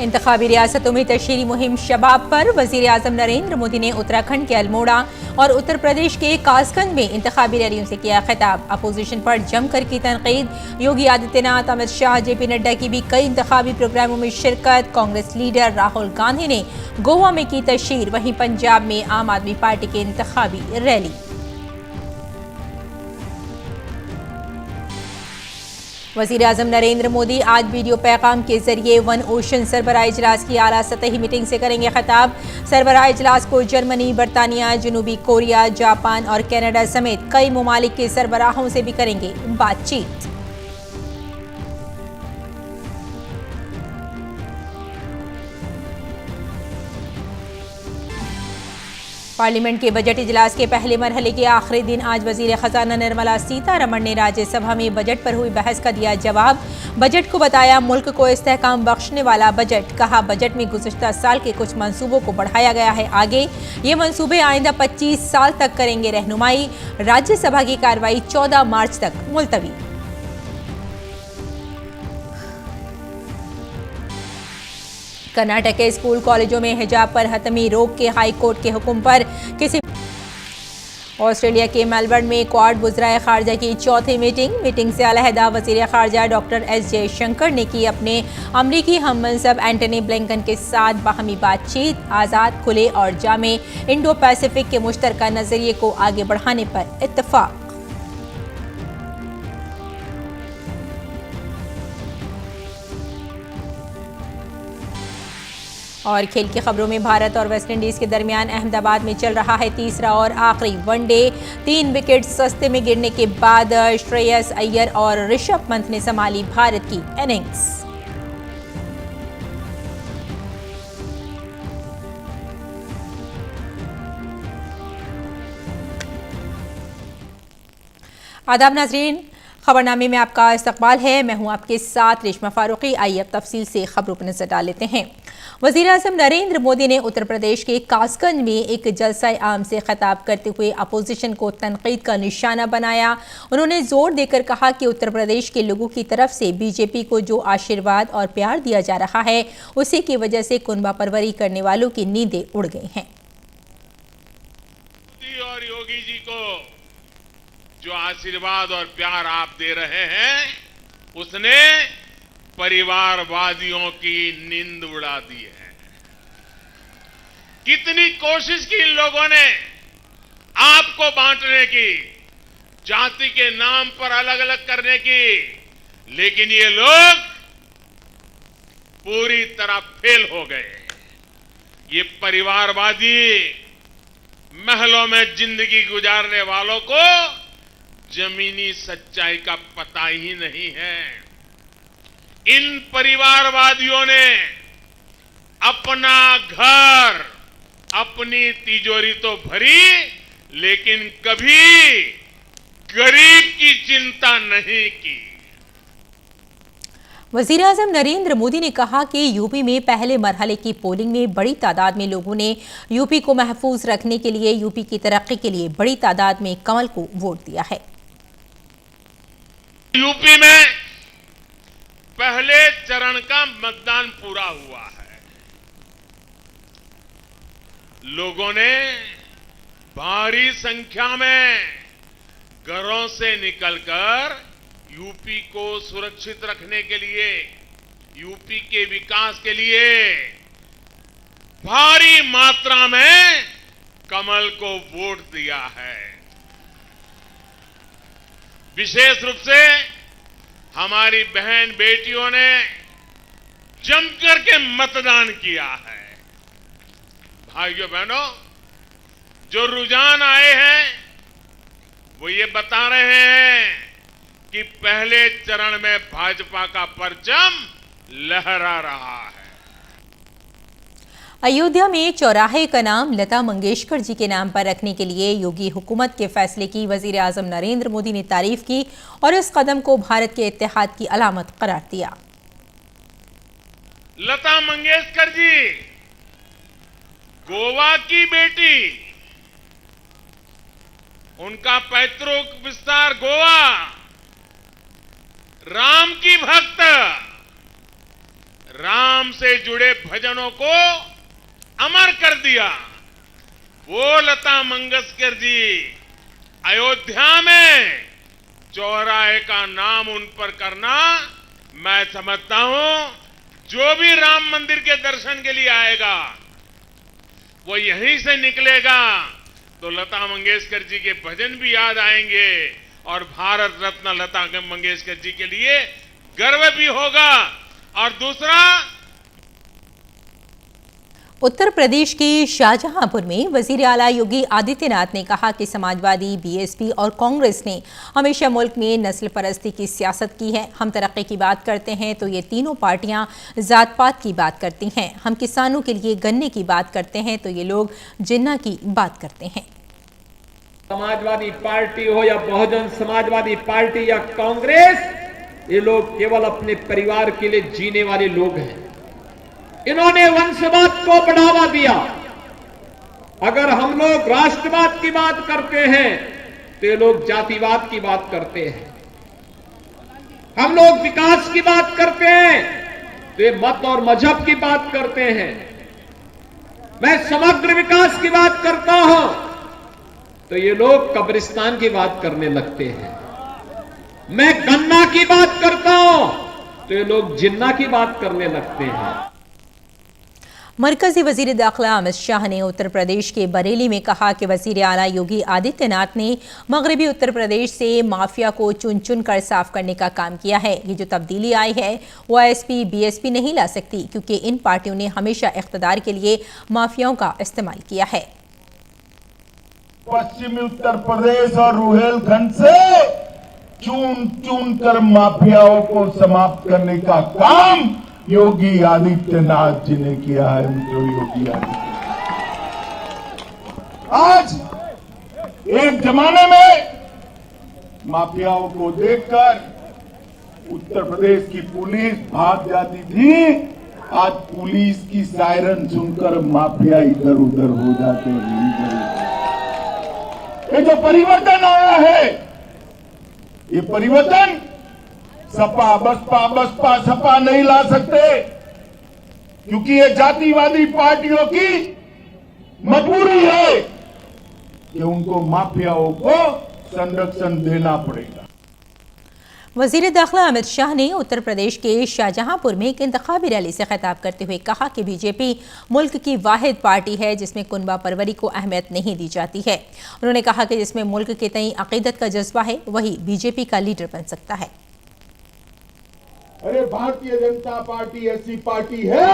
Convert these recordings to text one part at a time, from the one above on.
इंतखाबी रियासतों में तशहीरी मुहिम शबाब पर वजीर आजम नरेंद्र मोदी ने उत्तराखंड के अल्मोड़ा और उत्तर प्रदेश के कासगंज में इंतखाबी रैलियों से किया खिताब। अपोजिशन पर जमकर की तनकीद। योगी आदित्यनाथ, अमित शाह, जेपी नड्डा की भी कई इंतखाबी प्रोग्रामों में शिरकत। कांग्रेस लीडर राहुल गांधी ने गोवा में की तशहीर। वहीं पंजाब में आम आदमी पार्टी की इंतखाबी रैली। वजीर आजम नरेंद्र मोदी आज वीडियो पैगाम के जरिए वन ओशन सरबराह इजलास की आला सतही मीटिंग से करेंगे खिताब। सरबराह इजलास को जर्मनी, बरतानिया, जनूबी कोरिया, जापान और कनाडा समेत कई ममालिक के सरबराहों से भी करेंगे बातचीत। पार्लियामेंट के बजट इजलास के पहले मरहले के आखिरी दिन आज वजीर खजाना निर्मला सीतारमण ने राज्यसभा में बजट पर हुई बहस का दिया जवाब। बजट को बताया मुल्क को इस्तेहकाम बख्शने वाला बजट। कहा बजट में गुज़िश्ता साल के कुछ मंसूबों को बढ़ाया गया है आगे। ये मंसूबे आइंदा 25 साल तक करेंगे रहनुमाई। राज्यसभा की कार्रवाई 14 मार्च तक मुलतवी। कर्नाटक के स्कूल कॉलेजों में हिजाब पर हतमी रोक के हाई कोर्ट के हुक्म पर किसी। ऑस्ट्रेलिया के मेलबर्न में क्वाड वज़राए खारजा की चौथी मीटिंग से अलहदा वज़ीर खारजा डॉक्टर एस जयशंकर ने की अपने अमरीकी हममनसब एंटनी ब्लिंकन के साथ बाहमी बातचीत। आज़ाद, खुले और जामे इंडो पैसिफिक के मुश्तरका नजरिए को आगे बढ़ाने पर इत्तफाक। और खेल की खबरों में भारत और वेस्टइंडीज के दरमियान अहमदाबाद में चल रहा है तीसरा और आखिरी वनडे। 3 विकेट सस्ते में गिरने के बाद श्रेयस अय्यर और ऋषभ पंत ने संभाली भारत की इनिंग्स। आदाब नाज़रीन, खबरनामे में आपका इस्तकबाल है। मैं हूं आपके साथ रेशमा फारूकी। आइए अब तफसील से खबरों पर नजर डाल लेते हैं। वज़ीर आज़म नरेंद्र मोदी ने उत्तर प्रदेश के कासगंज में एक जलसा आम से खिताब करते हुए अपोजिशन को तनकीद का निशाना बनाया। उन्होंने जोर देकर कहा कि उत्तर प्रदेश के लोगों की तरफ से बीजेपी को जो आशीर्वाद और प्यार दिया जा रहा है उसी की वजह से कुनबा परवरी करने वालों की नींदें उड़ गई हैं। और योगी जी को जो आशीर्वाद और प्यार आप दे रहे हैं उसने परिवारवादियों की नींद उड़ा दी है। कितनी कोशिश की इन लोगों ने आपको बांटने की, जाति के नाम पर अलग अलग करने की, लेकिन ये लोग पूरी तरह फेल हो गए। ये परिवारवादी महलों में जिंदगी गुजारने वालों को जमीनी सच्चाई का पता ही नहीं है। इन परिवारवादियों ने अपना घर, अपनी तिजोरी तो भरी, लेकिन कभी गरीब की चिंता नहीं की। वज़ीर आज़म नरेंद्र मोदी ने कहा कि यूपी में पहले मरहले की पोलिंग में बड़ी तादाद में लोगों ने यूपी को महफूज रखने के लिए, यूपी की तरक्की के लिए बड़ी तादाद में कमल को वोट दिया है। यूपी में पहले चरण का मतदान पूरा हुआ है। लोगों ने भारी संख्या में घरों से निकलकर यूपी को सुरक्षित रखने के लिए, यूपी के विकास के लिए भारी मात्रा में कमल को वोट दिया है। विशेष रूप से हमारी बहन बेटियों ने जमकर के मतदान किया है। भाइयों बहनों, जो रुझान आए हैं वो ये बता रहे हैं कि पहले चरण में भाजपा का परचम लहरा रहा है। अयोध्या में चौराहे का नाम लता मंगेशकर जी के नाम पर रखने के लिए योगी हुकूमत के फैसले की वजीर आजम नरेंद्र मोदी ने तारीफ की और इस कदम को भारत के इत्तेहाद की अलामत करार दिया। लता मंगेशकर जी गोवा की बेटी, उनका पैतृक विस्तार गोवा, राम की भक्त, राम से जुड़े भजनों को अमर कर दिया। वो लता मंगेशकर जी अयोध्या में चौराहे का नाम उन पर करना, मैं समझता हूं जो भी राम मंदिर के दर्शन के लिए आएगा वो यहीं से निकलेगा तो लता मंगेशकर जी के भजन भी याद आएंगे और भारत रत्न लता मंगेशकर जी के लिए गर्व भी होगा। और दूसरा, उत्तर प्रदेश के शाहजहांपुर में वजीर आला योगी आदित्यनाथ ने कहा कि समाजवादी, बीएसपी और कांग्रेस ने हमेशा मुल्क में नस्ल परस्ती की सियासत की है। हम तरक्की की बात करते हैं तो ये तीनों पार्टियां जात पात की बात करती हैं। हम किसानों के लिए गन्ने की बात करते हैं तो ये लोग जिन्ना की बात करते हैं। समाजवादी पार्टी हो या बहुजन समाजवादी पार्टी या कांग्रेस, ये लोग केवल अपने परिवार के लिए जीने वाले लोग हैं। इन्होंने वंशवाद को बढ़ावा दिया। अगर हम लोग राष्ट्रवाद की बात करते हैं तो ये लोग जातिवाद की बात करते हैं। हम लोग विकास की बात करते हैं तो ये मत और मजहब की बात करते हैं। मैं समग्र विकास की बात करता हूं तो ये लोग कब्रिस्तान की बात करने लगते हैं। मैं गन्ना की बात करता हूं तो ये लोग जिन्ना की बात करने लगते हैं। मरकजी वजीर दाखिला अमित शाह ने उत्तर प्रदेश के बरेली में कहा कि वजीर आला योगी आदित्यनाथ ने मगरबी उत्तर प्रदेश से माफिया को चुन चुन कर साफ करने का काम किया है। ये जो तब्दीली आई है वो एसपी बीएसपी नहीं ला सकती, क्योंकि इन पार्टियों ने हमेशा इख्तिदार के लिए माफियाओं का इस्तेमाल किया है। पश्चिमी उत्तर प्रदेश और रुहेलखंड से चुन चुन कर माफियाओं को समाप्त करने का काम योगी आदित्यनाथ जी ने किया है। मित्रों, योगी आदित्यनाथ आज एक जमाने में माफियाओं को देखकर उत्तर प्रदेश की पुलिस भाग जाती थी। आज पुलिस की सायरन सुनकर माफिया इधर उधर हो जाते हैं। ये जो परिवर्तन आया है, ये परिवर्तन सपा बसपा सपा नहीं ला सकते, क्योंकि ये जातिवादी पार्टियों की मजबूरी है कि उनको माफियाओं को संरक्षण देना पड़ेगा। वजीर दाखिला अमित शाह ने उत्तर प्रदेश के शाहजहांपुर में एक इंतखाबी रैली से खिताब करते हुए कहा कि बीजेपी मुल्क की वाहिद पार्टी है जिसमें कुनबा परवरी को अहमियत नहीं दी जाती है। उन्होंने कहा कि जिसमें मुल्क के तई अकीदत का जज्बा है वही बीजेपी का लीडर बन सकता है। अरे भारतीय जनता पार्टी ऐसी पार्टी है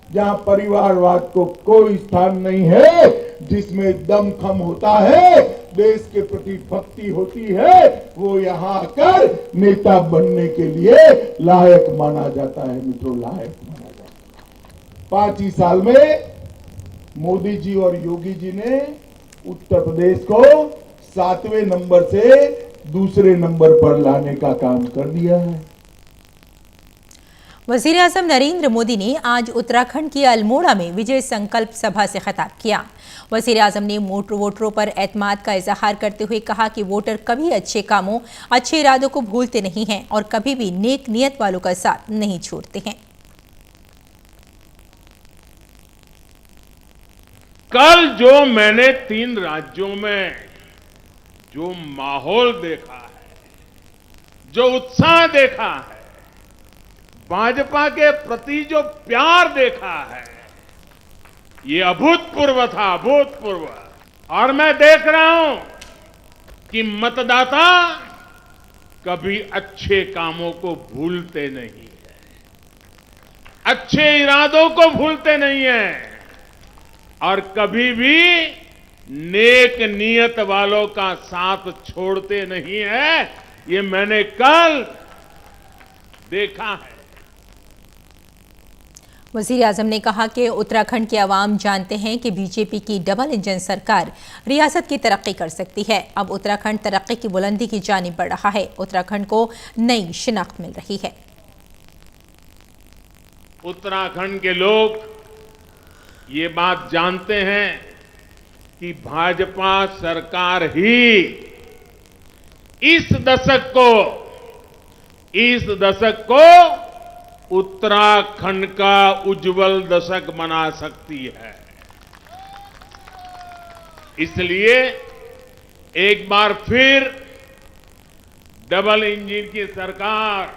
जहां परिवारवाद को कोई स्थान नहीं है, जिसमें दमखम होता है, देश के प्रति भक्ति होती है, वो यहाँ आकर नेता बनने के लिए लायक माना जाता है। मित्रों, लायक माना जाता है। 5 ही साल में मोदी जी और योगी जी ने उत्तर प्रदेश को 7वें नंबर से दूसरे नंबर पर लाने का काम कर दिया है। वजीर आजम नरेंद्र मोदी ने आज उत्तराखंड की अल्मोड़ा में विजय संकल्प सभा से खिताब किया। वजीर आजम ने वोटरों पर एतमाद का इजहार करते हुए कहा कि वोटर कभी अच्छे कामों, अच्छे इरादों को भूलते नहीं हैं और कभी भी नेक नियत वालों का साथ नहीं छोड़ते हैं। कल जो मैंने 3 राज्यों में जो माहौल देखा है, जो उत्साह देखा है, भाजपा के प्रति जो प्यार देखा है, ये अभूतपूर्व था, अभूतपूर्व। और मैं देख रहा हूं कि मतदाता कभी अच्छे कामों को भूलते नहीं है, अच्छे इरादों को भूलते नहीं है और कभी भी नेक नियत वालों का साथ छोड़ते नहीं है। ये मैंने कल देखा है। वजीर आजम ने कहा कि उत्तराखंड के अवाम जानते हैं कि बीजेपी की डबल इंजन सरकार रियासत की तरक्की कर सकती है। अब उत्तराखंड तरक्की की बुलंदी की जानिब बढ़ रहा है। उत्तराखंड को नई शिनाख्त मिल रही है। उत्तराखंड के लोग ये बात जानते हैं कि भाजपा सरकार ही इस दशक को उत्तराखंड का उज्जवल दशक बना सकती है। इसलिए एक बार फिर डबल इंजन की सरकार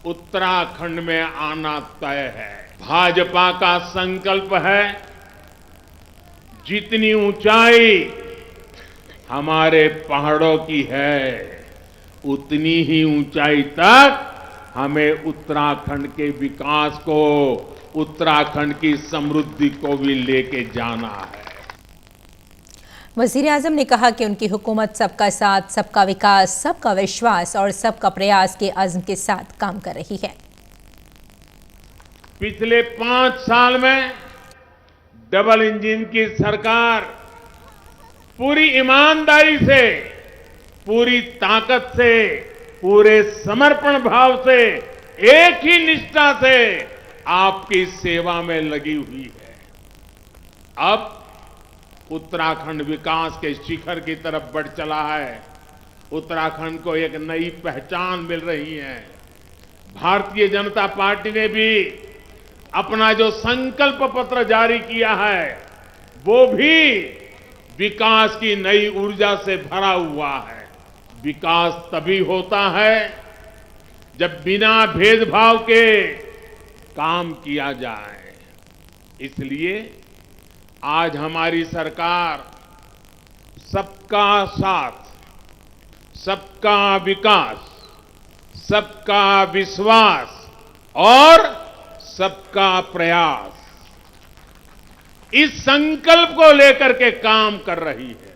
उत्तराखंड में आना तय है। भाजपा का संकल्प है, जितनी ऊंचाई हमारे पहाड़ों की है उतनी ही ऊंचाई तक हमें उत्तराखंड के विकास को, उत्तराखंड की समृद्धि को भी लेके जाना है। वजीर आजम ने कहा कि उनकी हुकूमत सबका साथ, सबका विकास, सबका विश्वास और सबका प्रयास के अज़्म के साथ काम कर रही है। पिछले 5 साल में डबल इंजन की सरकार पूरी ईमानदारी से, पूरी ताकत से, पूरे समर्पण भाव से, एक ही निष्ठा से आपकी सेवा में लगी हुई है। अब उत्तराखंड विकास के शिखर की तरफ बढ़ चला है। उत्तराखंड को एक नई पहचान मिल रही है। भारतीय जनता पार्टी ने भी अपना जो संकल्प पत्र जारी किया है वो भी विकास की नई ऊर्जा से भरा हुआ है। विकास तभी होता है जब बिना भेदभाव के काम किया जाए। इसलिए आज हमारी सरकार सबका साथ, सबका विकास, सबका विश्वास और सबका प्रयास, इस संकल्प को लेकर के काम कर रही है।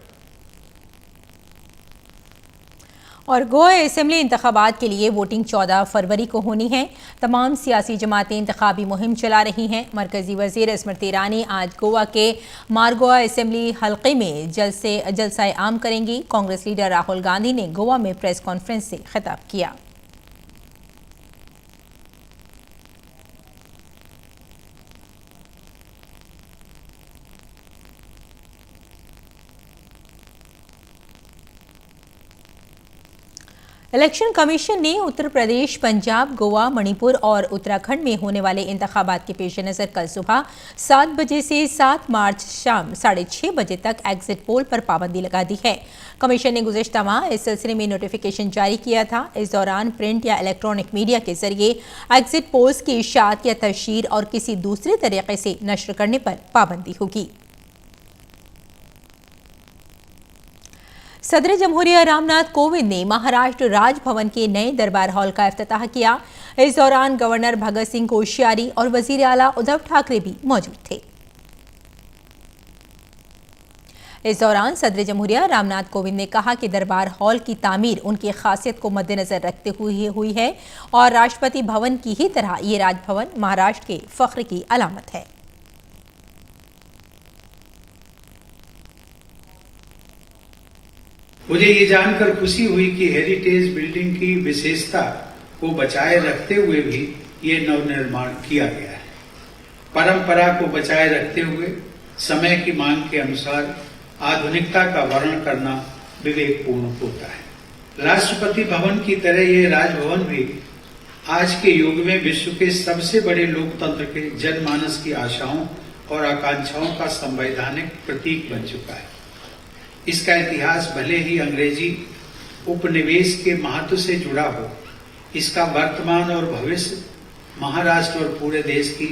और गोवा असेंबली इंतखाबात के लिए वोटिंग 14 फरवरी को होनी है। तमाम सियासी जमातें इंतखाबी मुहिम चला रही हैं। मरकजी वजीर स्मृति ईरानी आज गोवा के मारगोवा असेंबली हल्के में जलसा आम करेंगी। कांग्रेस लीडर राहुल गांधी ने गोवा में प्रेस कॉन्फ्रेंस से खिताब किया। इलेक्शन कमीशन ने उत्तर प्रदेश, पंजाब, गोवा, मणिपुर और उत्तराखंड में होने वाले इंतखाबात के पेश नज़र कल सुबह 7 बजे से 7 मार्च शाम 6:30 बजे तक एग्जिट पोल पर पाबंदी लगा दी है। कमीशन ने गुज़श्ता माह इस सिलसिले में नोटिफिकेशन जारी किया था। इस दौरान प्रिंट या इलेक्ट्रॉनिक मीडिया के जरिए एग्जिट पोल्स की इशाअत या तशहीर और किसी दूसरे तरीके से नश्र करने पर पाबंदी होगी। सदर जमहूरिया रामनाथ कोविंद ने महाराष्ट्र राजभवन के नए दरबार हॉल का इफ्तिताह किया। इस दौरान गवर्नर भगत सिंह कोश्यारी और वजीर आला उद्धव ठाकरे भी मौजूद थे। इस दौरान सदर जमहूरिया रामनाथ कोविंद ने कहा कि दरबार हॉल की तामीर उनकी खासियत को मद्देनजर रखते हुए हुई है और राष्ट्रपति भवन की ही तरह ये राजभवन महाराष्ट्र के फख्र की अलामत है। मुझे ये जानकर खुशी हुई कि हेरिटेज बिल्डिंग की विशेषता को बचाए रखते हुए भी ये नवनिर्माण किया गया है। परंपरा को बचाए रखते हुए समय की मांग के अनुसार आधुनिकता का वर्णन करना विवेकपूर्ण होता है। राष्ट्रपति भवन की तरह ये राजभवन भी आज के युग में विश्व के सबसे बड़े लोकतंत्र के जनमानस की आशाओं और आकांक्षाओं का संवैधानिक प्रतीक बन चुका है। इसका इतिहास भले ही अंग्रेजी उपनिवेश के महत्व से जुड़ा हो, इसका वर्तमान और भविष्य महाराष्ट्र और पूरे देश की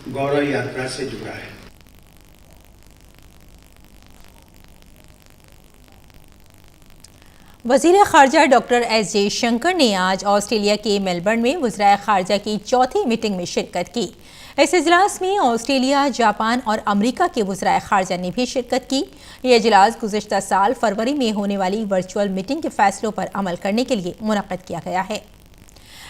गौरव यात्रा से जुड़ा है। वजीर खारजा डॉक्टर एस जयशंकर ने आज ऑस्ट्रेलिया के मेलबर्न में वज़राए खारजा की चौथी मीटिंग में शिरकत की। इस इजलास में ऑस्ट्रेलिया, जापान और अमेरिका के वज़राए खारजा ने भी शिरकत की। ये इजलास गुज़श्ता साल फरवरी में होने वाली वर्चुअल मीटिंग के फैसलों पर अमल करने के लिए मुनक़्क़द किया गया है।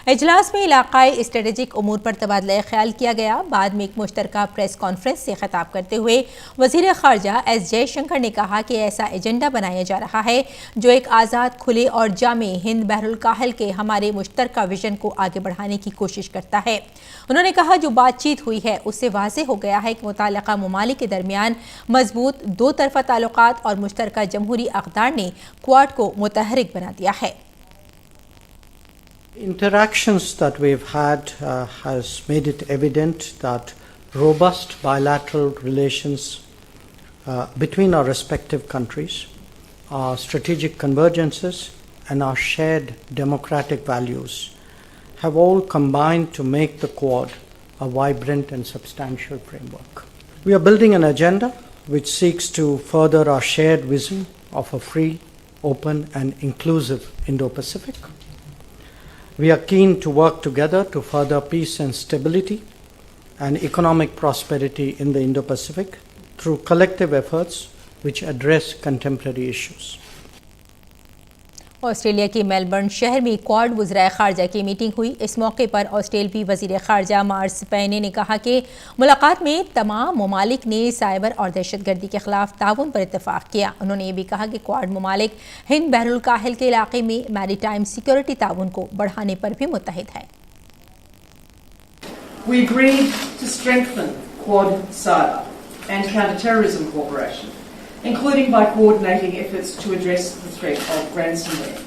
इजलास में इलाक़ाई स्ट्रेटेजिक उमूर पर तबादला ख्याल किया गया। बाद में एक मुश्तरका प्रेस कॉन्फ्रेंस से खिताब करते हुए वज़ीर ख़ारजा एस जयशंकर ने कहा कि ऐसा एजेंडा बनाया जा रहा है जो एक आज़ाद, खुले और जामे हिंद बहरुल काहिल के हमारे मुश्तरका विजन को आगे बढ़ाने की कोशिश करता है। उन्होंने कहा जो बातचीत हुई है उससे वाज़ेह हो गया है कि मुताल्लिक़ा ममालिक के दरमियान मजबूत दो तरफ़ा ताल्लुक़ात और मुश्तरका जमहूरी अक़दार ने क्वाड को मुतहरिक बना दिया है। Interactions that we've had has made it evident that robust bilateral relations between our respective countries, our strategic convergences, and our shared democratic values have all combined to make the Quad a vibrant and substantial framework. We are building an agenda which seeks to further our shared vision of a free, open, and inclusive Indo-Pacific. We are keen to work together to further peace and stability and economic prosperity in the Indo-Pacific through collective efforts which address contemporary issues. Australia के Melbourne शहर में quad वज़राए ख़ारजा की meeting हुई। इस मौके पर ऑस्ट्रेलवी वज़ीर ख़ारजा Mars पैने ने कहा कि मुलाकात में तमाम ममालिक ने साइबर और दहशतगर्दी के ख़िलाफ़ ताउन पर इत्तफ़ाक़ किया। उन्होंने ये भी कहा कि क्वाड ममालिक हिंद बहरुल काहिल के इलाके में मैरीटाइम सिक्योरिटी ताउन को बढ़ाने पर भी मुत्तहिद है। We agreed to strengthen Quad SADA and counter-terrorism cooperation, including by coordinating efforts to address the threat of ransomware.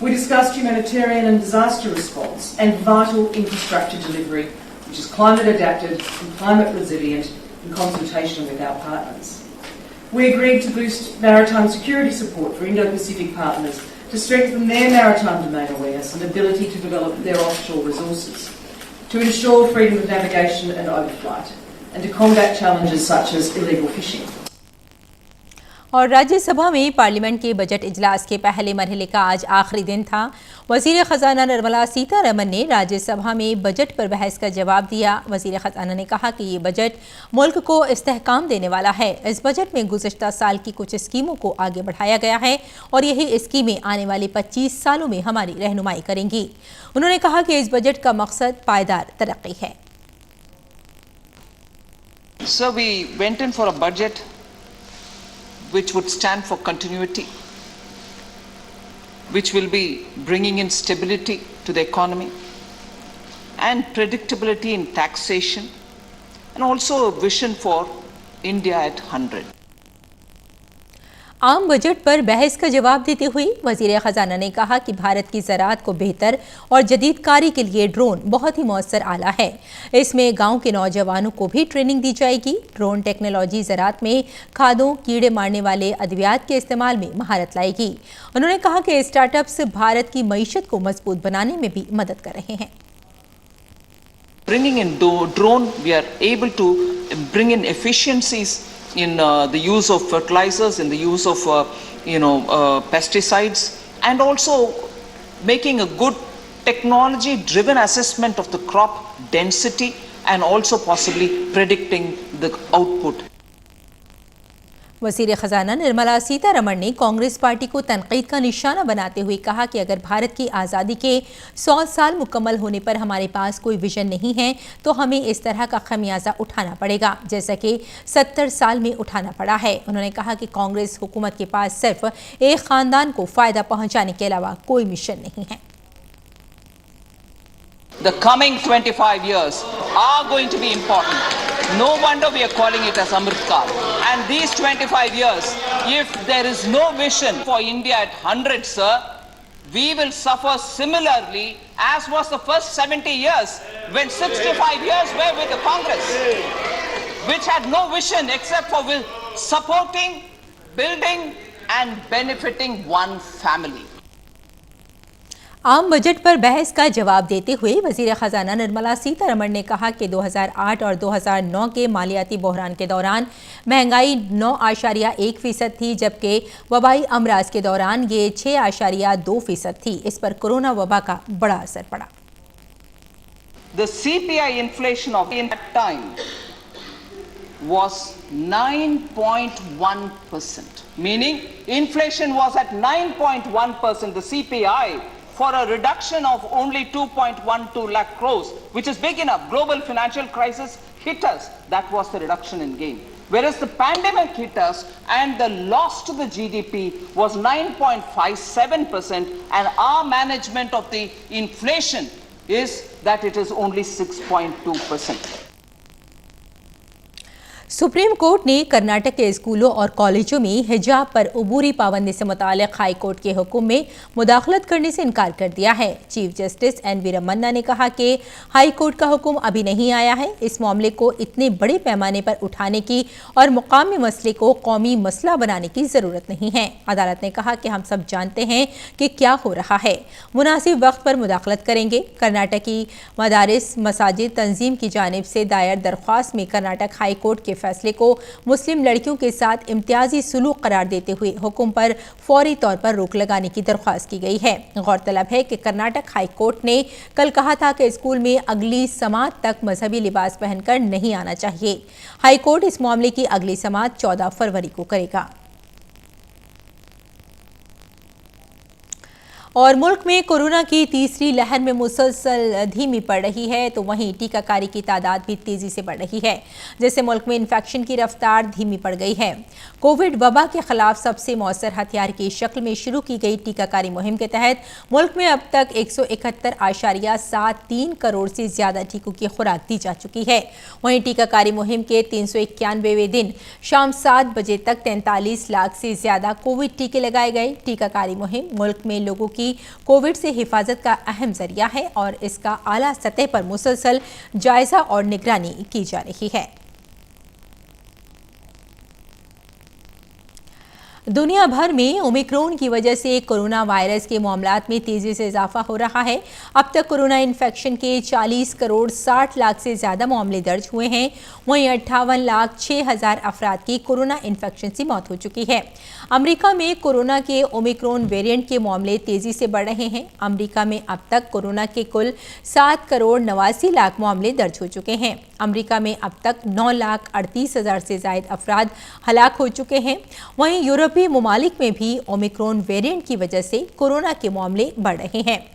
We discussed humanitarian and disaster response and vital infrastructure delivery, which is climate adapted and climate resilient in consultation with our partners. We agreed to boost maritime security support for Indo-Pacific partners to strengthen their maritime domain awareness and ability to develop their offshore resources, to ensure freedom of navigation and overflight, and to combat challenges such as illegal fishing. और राज्यसभा में parliament के budget इजलास के पहले मरहले का आज आखिरी दिन था। वज़ीर ख़ज़ाना निर्मला सीतारमण ने राज्यसभा में बजट पर बहस का जवाब दिया। वज़ीर ख़ज़ाना ने कहा कि ये बजट मुल्क को इस्तेहकाम देने वाला है। इस बजट में गुज़श्ता साल की कुछ स्कीमों को आगे बढ़ाया गया है और यही स्कीमें आने वाले 25 सालों में हमारी रहनुमाई करेंगी। उन्होंने कहा कि इस बजट का मकसद पायदार तरक्की है। So we went in for a budget which would stand for continuity, which will be bringing in stability to the economy and predictability in taxation, and also a vision for India at 100. आम budget पर बहस का जवाब देते हुए वज़ीर ख़ज़ाना ने कहा कि भारत की ज़राअत को बेहतर और जदीदकारी के लिए ड्रोन बहुत ही मौसर आला है। इसमें गांव के नौजवानों को भी ट्रेनिंग दी जाएगी। ड्रोन टेक्नोलॉजी ज़राअत में खादों, कीड़े मारने वाले अद्वियात के इस्तेमाल में महारत लाएगी। उन्होंने कहा कि स्टार्टअप्स भारत की मईशत को मजबूत बनाने में भी मदद कर रहे हैं। Bringing in drone, we are able to bring in efficiencies in the use of fertilizers, in the use of pesticides, and also making a good technology-driven assessment of the crop density and also possibly predicting the output. वज़ीर ख़ज़ाना निर्मला सीतारमण ने Congress party को तनकीद का निशाना बनाते हुए कहा कि अगर भारत की आज़ादी के 100 साल मुकम्मल होने पर हमारे पास कोई विजन नहीं है तो हमें इस तरह का खमियाजा उठाना पड़ेगा जैसा कि 70 साल में उठाना पड़ा है। उन्होंने कहा कि कांग्रेस हुकूमत के पास सिर्फ एक ख़ानदान को फ़ायदा पहुँचाने के अलावा कोई मिशन नहीं है। The coming 25 years are going to be important. No wonder we are calling it as Amrit Kaal. And these 25 years, if there is no vision for India at 100, sir, we will suffer similarly as was the first 70 years when 65 years were with the Congress, which had no vision except for supporting, building and benefiting one family. आम budget पर बहस का जवाब देते हुए वज़ीर ख़ज़ाना निर्मला सीतारमण ने कहा कि 2008 और 2009 के मालियाती बहरान के दौरान महंगाई 9.1% थी जबकि वबाई अमराज के दौरान ये 6.2% थी। इस पर कोरोना वबा का बड़ा असर पड़ा। The CPI inflation of in that time was 9.1%, meaning inflation was at 9.1%, the CPI, for a reduction of only 2.12 lakh crores, which is big enough. Global financial crisis hit us. That was the reduction in gain. Whereas the pandemic hit us and the loss to the GDP was 9.57%, and our management of the inflation is that it is only 6.2%. Supreme court ने कर्नाटक के स्कूलों और कॉलेजों में हिजाब पर उबूरी पाबंदी से मुतालिक हाई कोर्ट के हुक्म में मुदाखलत करने से इनकार कर दिया है। Chief justice NV. रमन्ना ने कहा कि हाई कोर्ट का हुक्म अभी नहीं आया है। इस मामले को इतने बड़े पैमाने पर उठाने की और मुकामी मसले को कौमी मसला बनाने की जरूरत नहीं है। अदालत ने कहा कि हम सब जानते हैं कि क्या हो रहा है, मुनासिब वक्त पर मुदाखलत करेंगे। कर्नाटक की मदारिस मसाजिद तंजीम की जानिब से दायर दरख्वास्त में कर्नाटक हाई कोर्ट के फैसले को मुस्लिम लड़कियों के साथ इम्तियाजी सुलूक करार देते हुए हुक्म पर फौरी तौर पर रोक लगाने की दरख्वास्त की गई है। गौरतलब है कि कर्नाटक हाई कोर्ट ने कल कहा था कि स्कूल में अगली समात तक मजहबी लिबास पहनकर नहीं आना चाहिए। हाई कोर्ट इस मामले की अगली समात 14 फरवरी को करेगा। और मुल्क में कोरोना की तीसरी लहर में मुसलसल धीमी पड़ रही है, तो वहीं टीकाकारी की तादाद भी तेजी से बढ़ रही है, जिससे मुल्क में इन्फेक्शन की रफ्तार धीमी पड़ गई है। कोविड वबा के खिलाफ सबसे मौसर हथियार की शक्ल में शुरू की गई टीकाकारी मुहिम के तहत मुल्क में अब तक 171.73 करोड़ से ज्यादा टीकों की खुराक दी जा चुकी है। वहीं टीकाकारी मुहिम के 391वें दिन शाम 7 बजे तक 43 लाख से ज्यादा कोविड टीके लगाए गए। टीकाकारी मुहिम मुल्क में लोगों की कोविड से हिफाजत का अहम जरिया है और इसका आला सतह पर मुसलसल जायजा और निगरानी की जा रही है। दुनिया भर में ओमिक्रॉन की वजह से कोरोना वायरस के मामलात में तेजी से इजाफा हो रहा है। अब तक कोरोना इन्फेक्शन के 40 करोड़ 60 लाख से ज्यादा मामले दर्ज हुए हैं। वहीं 58,06,000 अफराद की कोरोना इन्फेक्शन से मौत हो चुकी है। अमेरिका में कोरोना के ओमिक्रॉन वेरिएंट के मामले तेजी से बढ़ रहे हैं। अमेरिका में अब तक कोरोना के कुल 7 करोड़ 89 लाख मामले दर्ज हो चुके हैं। अमेरिका में अब तक 9,38,000 से ज्यादा अफराद हलाक हो चुके हैं। वहीं यूरोपीय मुमालिक में भी ओमिक्रॉन वेरिएंट की वजह से कोरोना के मामले बढ़ रहे हैं।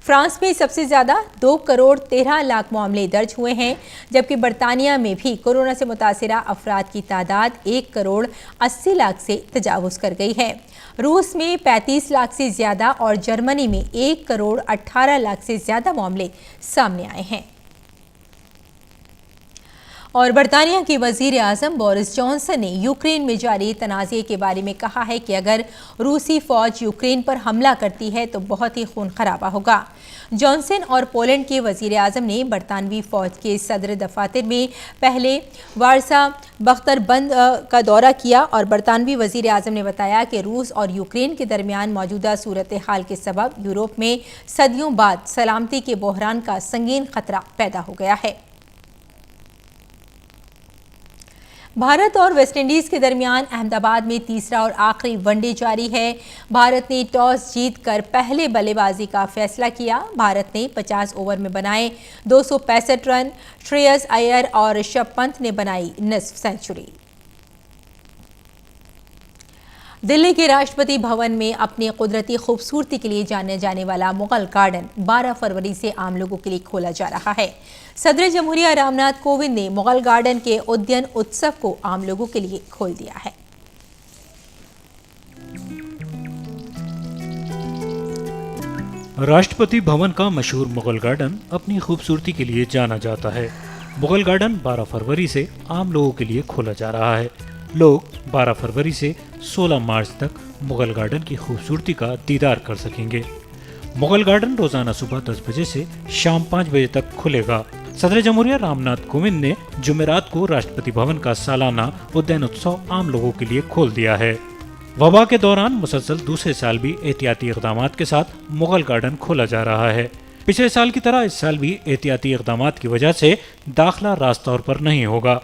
फ्रांस में सबसे ज्यादा 2 करोड़ 13 लाख मामले दर्ज हुए हैं, जबकि बरतानिया में भी कोरोना से मुतासिरा अफराद की तादाद 1 करोड़ 80 लाख से तजावुज कर गई है। रूस में 35 लाख से ज्यादा और जर्मनी में 1 करोड़ 18 लाख से ज्यादा मामले सामने आए हैं। और बरतानिया के वजीर आजम बोरिस जॉनसन ने यूक्रेन में जारी तनाज़े के बारे में कहा है कि अगर रूसी फौज यूक्रेन पर हमला करती है तो बहुत ही खून खराबा होगा। जॉनसन और पोलैंड के वजीर आजम ने बरतानवी फौज के सदर दफातर में पहले वारसा बख्तरबंद का दौरा किया और बरतानवी वजीर आजम ने बताया कि रूस और यूक्रेन के दरमियान मौजूदा सूरत हाल के सबब यूरोप में सदियों बाद सलामती के बहरान का संगीन खतरा पैदा हो गया है। भारत और वेस्टइंडीज के दरमियान अहमदाबाद में तीसरा और आखिरी वनडे जारी है। भारत ने टॉस जीतकर पहले बल्लेबाजी का फैसला किया। भारत ने 50 ओवर में बनाए 265 रन। श्रेयस अय्यर और ऋषभ पंत ने बनाई निसफ सेंचुरी। दिल्ली के राष्ट्रपति भवन में अपनी कुदरती खूबसूरती के लिए जाने जाने वाला मुगल गार्डन 12 फरवरी से आम लोगों के लिए खोला जा रहा है। सदर जमहूरिया रामनाथ कोविंद ने मुगल गार्डन के उद्यान उत्सव को आम लोगों के लिए खोल दिया है। राष्ट्रपति भवन का मशहूर मुगल गार्डन अपनी खूबसूरती के लिए जाना जाता है। मुगल गार्डन 12 फरवरी से आम लोगों के लिए खोला जा रहा है। लोग 12 फरवरी से 16 मार्च तक मुगल गार्डन की खूबसूरती का दीदार कर सकेंगे। मुगल गार्डन रोजाना सुबह 10 बजे से शाम 5 बजे तक खुलेगा। सदर जमहूरिया रामनाथ कोविंद ने जुमेरात को राष्ट्रपति भवन का सालाना उद्यान उत्सव आम लोगों के लिए खोल दिया है। वबा के दौरान मुसलसल दूसरे साल भी एहतियाती इक़दामात के साथ मुगल गार्डन खोला जा रहा है। पिछले साल की तरह इस साल भी एहतियाती इक़दामात की वजह से दाखिला रास्त तौर पर नहीं होगा।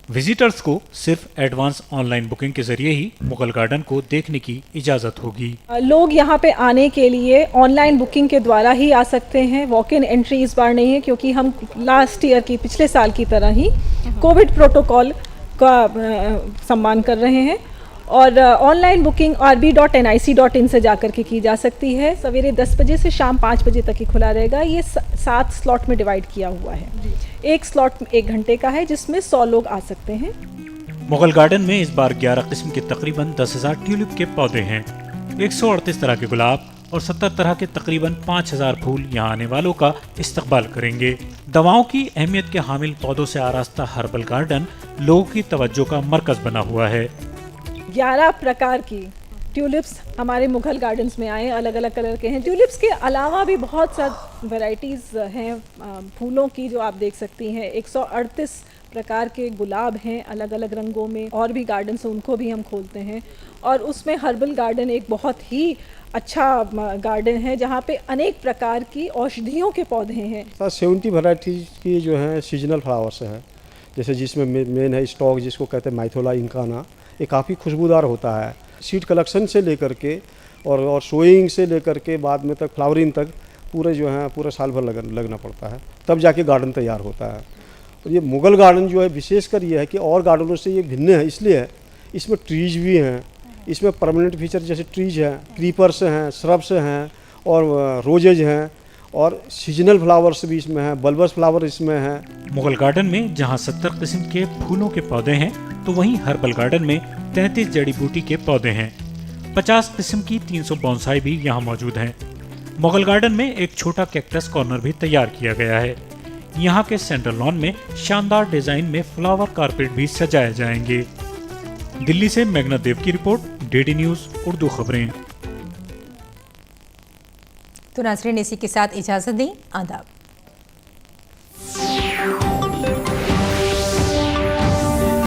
विजिटर्स को सिर्फ एडवांस ऑनलाइन बुकिंग के जरिए ही मुगल गार्डन को देखने की इजाजत होगी। लोग यहाँ पे आने के लिए ऑनलाइन बुकिंग के द्वारा ही आ सकते हैं। वॉक इन एंट्री इस बार नहीं है, क्योंकि हम लास्ट ईयर की पिछले साल की तरह ही कोविड प्रोटोकॉल का सम्मान कर रहे हैं। और ऑनलाइन बुकिंग rb.nic.in से जाकर के की जा सकती है। सवेरे 10 बजे से शाम 5 बजे तक ही खुला रहेगा। ये 7 स्लॉट में डिवाइड किया हुआ है। एक स्लॉट 1 घंटे का है, जिसमें 100 लोग आ सकते हैं। मुगल गार्डन में इस बार 11 किस्म के तकरीबन 10,000 ट्यूलिप के पौधे हैं। 138 तरह के गुलाब, और 70 तरह के तकरीबन 5000 फूल यहाँ आने वालों का इस्तकबाल करेंगे। दवाओं की अहमियत के हामिल पौधों से आरास्ता हर्बल गार्डन लोगों की तवज्जो का मरकज बना हुआ है। 11 प्रकार की ट्यूलिप्स हमारे मुगल गार्डन्स में आए, अलग अलग कलर के हैं। ट्यूलिप्स के अलावा भी बहुत सारी वैरायटीज़ हैं फूलों की जो आप देख सकती हैं। 138 प्रकार के गुलाब हैं अलग अलग रंगों में, और भी गार्डन्स हैं उनको भी हम खोलते हैं। और उसमें हर्बल गार्डन एक बहुत ही अच्छा गार्डन है जहाँ पे अनेक प्रकार की औषधियों के पौधे हैं। 70 वैरायटीज़ की जो है सीजनल फ्लावर्स हैं, जैसे जिसमें मेन है स्टॉक जिसको कहते हैं माइथोला इंकाना, ये काफ़ी खुशबूदार होता है। सीड कलेक्शन से लेकर के और सोइंग से लेकर के बाद में तक फ्लावरिंग तक पूरे जो है पूरा साल भर लगना पड़ता है, तब जाके गार्डन तैयार होता है। और ये मुगल गार्डन जो है विशेषकर ये है कि और गार्डनों से ये भिन्न है, इसलिए है इसमें ट्रीज भी हैं, इसमें परमानेंट फीचर जैसे ट्रीज हैं, क्रीपर्स हैं, श्रब्स हैं और रोजेज हैं, और सीजनल फ्लावर्स भी इसमें हैं, बल्बस फ्लावर इसमें हैं। मुगल गार्डन में जहां 70 किस्म के फूलों के पौधे हैं, तो वहीं हर्बल गार्डन में 33 जड़ी बूटी के पौधे हैं। 50 किस्म की 300 बोनसाई भी यहाँ मौजूद हैं। मुगल गार्डन में एक छोटा कैक्टस कॉर्नर भी तैयार किया गया है। यहाँ के सेंट्रल लॉन में शानदार डिजाइन में फ्लावर कारपेट भी सजाए जाएंगे। दिल्ली से मेघना देव की रिपोर्ट, डीडी न्यूज उर्दू खबरें। तो नाज़रीन, इसी के साथ इजाजत दें। आदाब।